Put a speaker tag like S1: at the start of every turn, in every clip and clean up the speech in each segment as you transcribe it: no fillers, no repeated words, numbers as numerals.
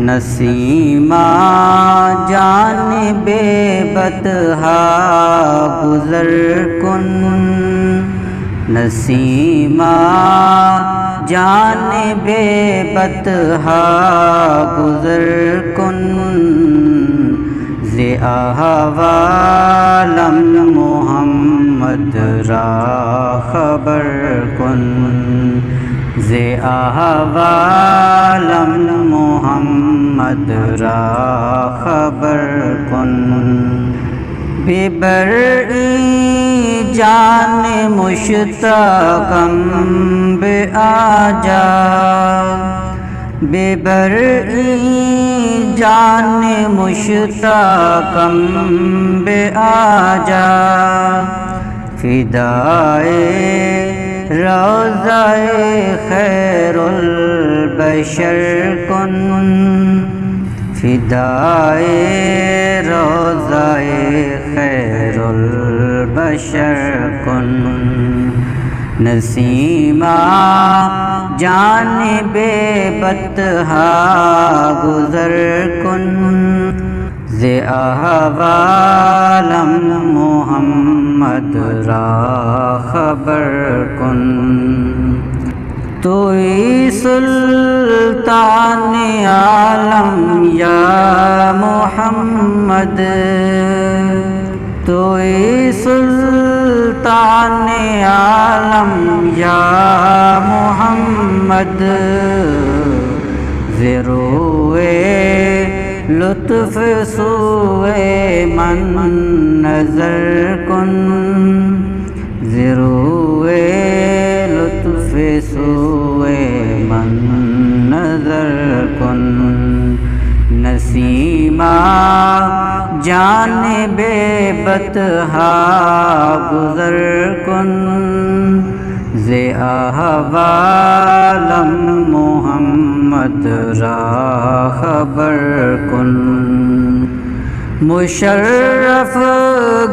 S1: Nasima جانب بطحا گزر کن، نسیمہ جانب بطحا گزر کن، ز احوالم محمد را خبر کن، ز احوالم محمد را خبر کن، ببرئی جان مشتاقم بعجا، ببرئی جان مشتاقم بعجا، فدائے روضہ خیر البشر کن، فدائے روضہ خیر البشر کن، نسیمہ جانب بطحا گزر کن، ز احوالم محمد را خبر کن، توئی سلطان عالم یا محمد، توئی سلطان عالم یا محمد، ز روئے لطف سوئے من نظر کن، ز روئے لطف سوئے من نظر کن، نسیمہ جانب بطحا گزر کن، ز احوالم محمد را خبر کن، مشرف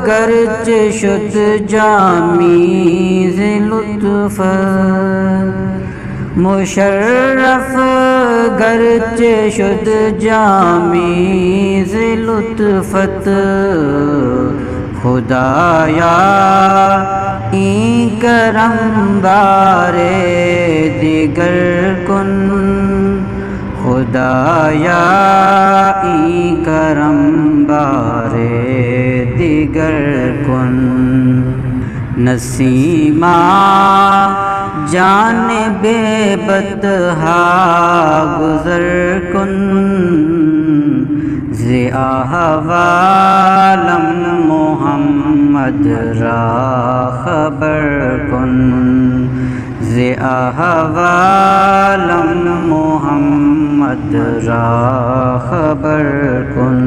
S1: گرچہ شد جامی ز لطفت، مشرف گرچہ شد جامی ز لطفت، خدایا این کرم بار دیگر کن، خدایا این کرم بار دیگر کن، نسیمہ جانب بطحا گزر کن، ز احوالم محمد را خبر کن، ز احوالم محمد را خبر کن۔